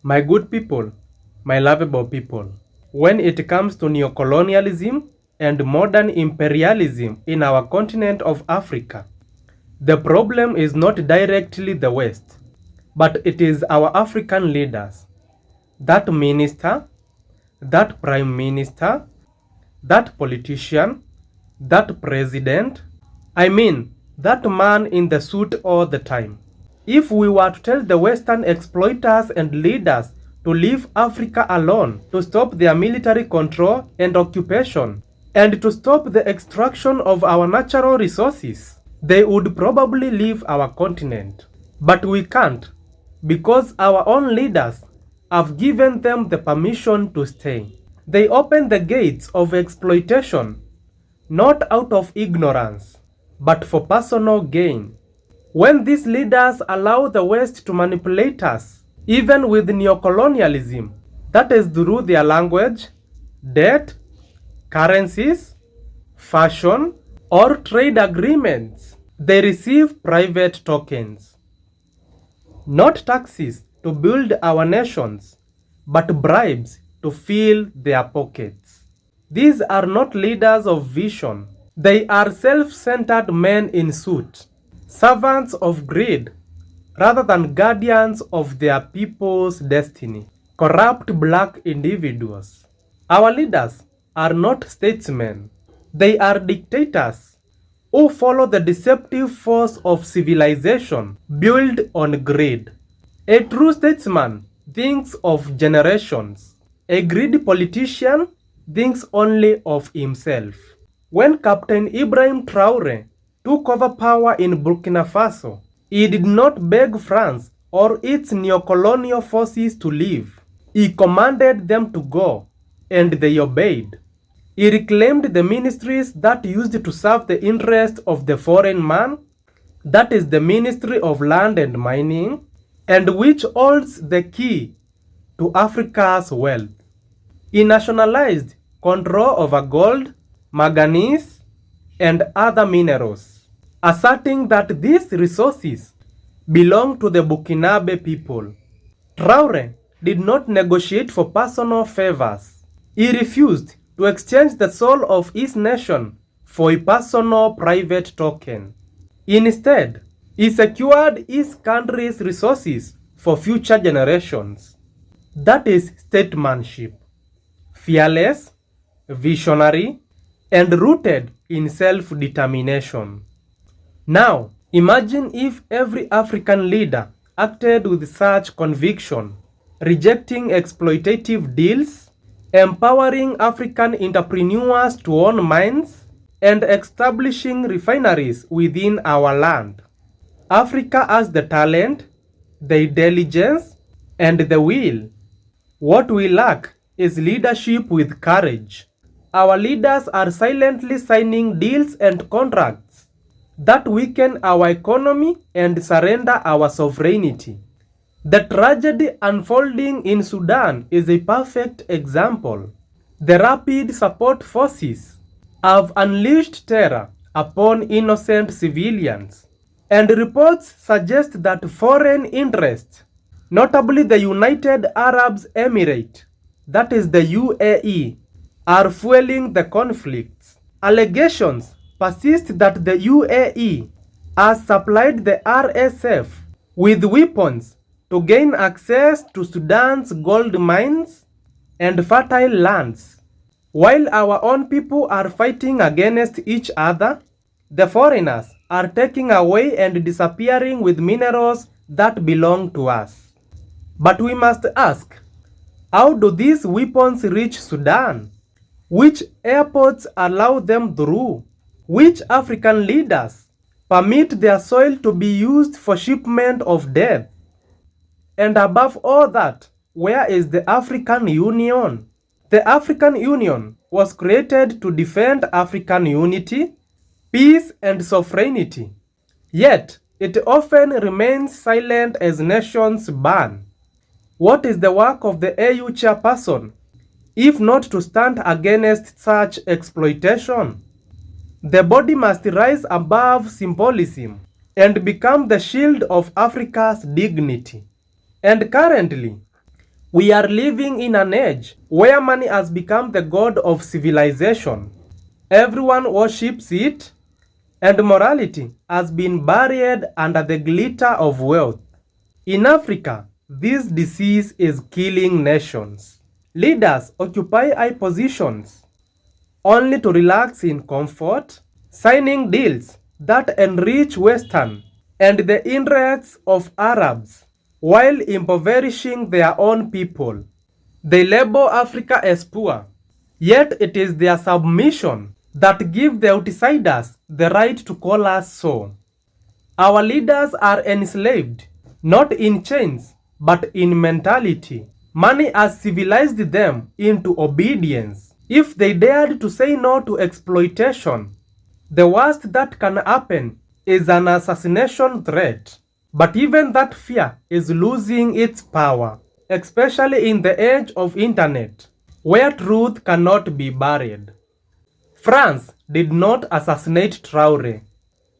My good people, my lovable people, when it comes to neo-colonialism and modern imperialism in our continent of Africa, the problem is not directly the West, but it is our African leaders. That minister, that prime minister, that politician, that president, that man in the suit all the time. If we were to tell the Western exploiters and leaders to leave Africa alone, to stop their military control and occupation, and to stop the extraction of our natural resources, they would probably leave our continent. But we can't, because our own leaders have given them the permission to stay. They open the gates of exploitation, not out of ignorance, but for personal gain. When these leaders allow the West to manipulate us, even with neo-colonialism, that is through their language, debt, currencies, fashion, or trade agreements, they receive private tokens. Not taxes to build our nations, but bribes to fill their pockets. These are not leaders of vision. They are self-centered men in suits, servants of greed, rather than guardians of their people's destiny. Corrupt black individuals. Our leaders are not statesmen. They are dictators who follow the deceptive force of civilization built on greed. A true statesman thinks of generations. A greedy politician thinks only of himself. When Captain Ibrahim Traoré took over power in Burkina Faso, he did not beg France or its neo-colonial forces to leave. He commanded them to go, and they obeyed. He reclaimed the ministries that used to serve the interest of the foreign man, that is the Ministry of Land and Mining, and which holds the key to Africa's wealth. He nationalized control over gold, manganese, and other minerals, asserting that these resources belong to the Burkinabe people. Traoré did not negotiate for personal favors. He refused to exchange the soul of his nation for a personal private token. Instead, he secured his country's resources for future generations. That is statesmanship. Fearless, visionary, and rooted in self-determination. Now, imagine if every African leader acted with such conviction, rejecting exploitative deals, empowering African entrepreneurs to own mines, and establishing refineries within our land. Africa has the talent, the intelligence, and the will. What we lack is leadership with courage. Our leaders are silently signing deals and contracts that weaken our economy and surrender our sovereignty. The tragedy unfolding in Sudan is a perfect example. The rapid support forces have unleashed terror upon innocent civilians, and reports suggest that foreign interests, notably the United Arab Emirates, that is the UAE, are fueling the conflicts. Allegations persist that the UAE has supplied the RSF with weapons to gain access to Sudan's gold mines and fertile lands. While our own people are fighting against each other, the foreigners are taking away and disappearing with minerals that belong to us. But we must ask, how do these weapons reach Sudan? Which airports allow them through? Which African leaders permit their soil to be used for shipment of death? And above all that, where is the African Union? The African Union was created to defend African unity, peace, and sovereignty. Yet, it often remains silent as nations burn. What is the work of the AU chairperson, if not to stand against such exploitation? The body must rise above symbolism and become the shield of Africa's dignity. And currently, We are living in an age where money has become the god of civilization. Everyone worships it, and morality has been buried under the glitter of wealth. In Africa, this disease is killing nations. Leaders occupy high positions only to relax in comfort, signing deals that enrich Western and the interests of Arabs while impoverishing their own people. They label Africa as poor, yet it is their submission that give the outsiders the right to call us so. Our leaders are enslaved, not in chains, but in mentality. Money has civilized them into obedience. If they dared to say no to exploitation, the worst that can happen is an assassination threat. But even that fear is losing its power, especially in the age of internet, where truth cannot be buried. France did not assassinate Traoré,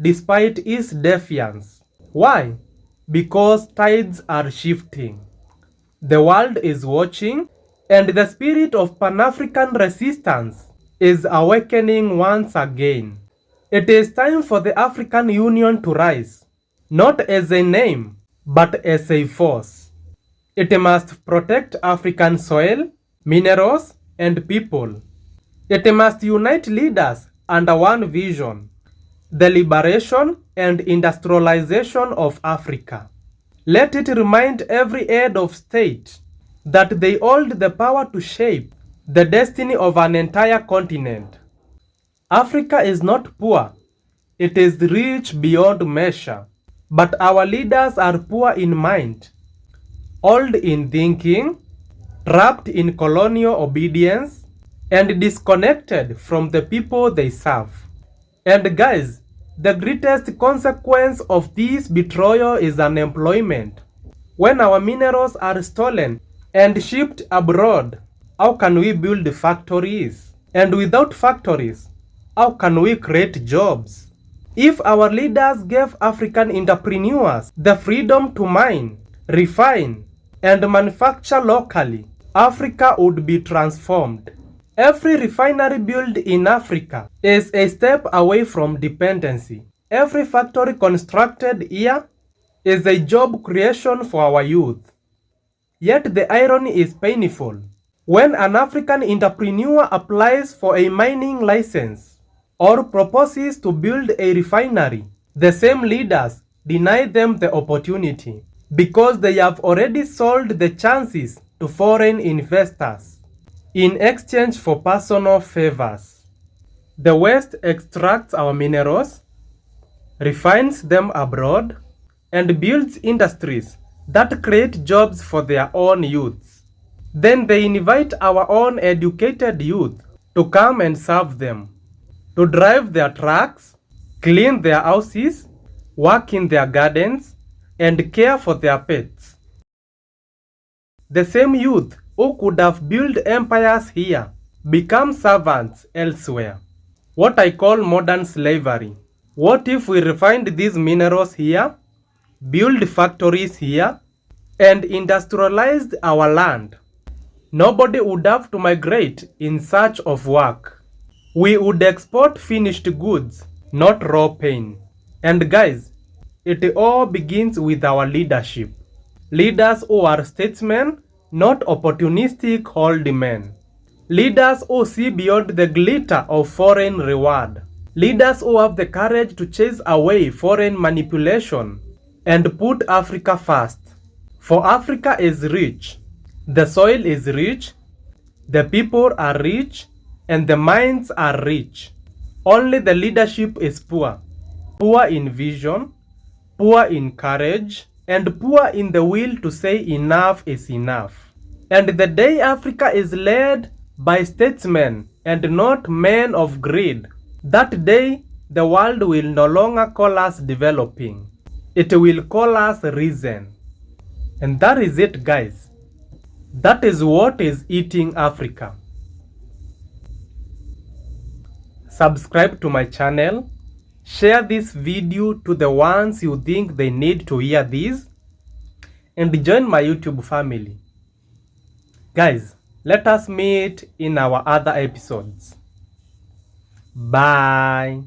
despite his defiance. Why? Because tides are shifting. The world is watching, and the spirit of Pan-African resistance is awakening once again. It is time for the African Union to rise, not as a name, but as a force. It must protect African soil, minerals, and people. It must unite leaders under one vision: the liberation and industrialization of Africa. Let it remind every head of state that they hold the power to shape the destiny of an entire continent. Africa is not poor, it is rich beyond measure. But our leaders are poor in mind, old in thinking, trapped in colonial obedience, and disconnected from the people they serve. And guys, the greatest consequence of this betrayal is unemployment. When our minerals are stolen and shipped abroad, how can we build factories? And without factories, how can we create jobs? If our leaders gave African entrepreneurs the freedom to mine, refine, and manufacture locally, Africa would be transformed. Every refinery built in Africa is a step away from dependency. Every factory constructed here is a job creation for our youth. Yet the irony is painful. When an African entrepreneur applies for a mining license or proposes to build a refinery, the same leaders deny them the opportunity because they have already sold the chances to foreign investors in exchange for personal favors. The West extracts our minerals, refines them abroad, and builds industries that create jobs for their own youths. Then they invite our own educated youth to come and serve them, to drive their trucks, clean their houses, work in their gardens, and care for their pets. The same youth who could have built empires here become servants elsewhere. What I call modern slavery. What if we refined these minerals here, build factories here, and industrialized our land? Nobody would have to migrate in search of work. We would export finished goods, not raw pain. And guys, it all begins with our leadership. Leaders who are statesmen, not opportunistic hold men. Leaders who see beyond the glitter of foreign reward. Leaders who have the courage to chase away foreign manipulation and put Africa first. For Africa is rich, the soil is rich, the people are rich, and the minds are rich. Only the leadership is poor. Poor in vision, poor in courage, and poor in the will to say enough is enough. And the day Africa is led by statesmen and not men of greed, that day the world will no longer call us developing. It will call us reason. And that is it, guys. That is what is eating Africa. Subscribe to my channel. Share this video to the ones you think they need to hear this. And join my YouTube family. Guys, let us meet in our other episodes. Bye.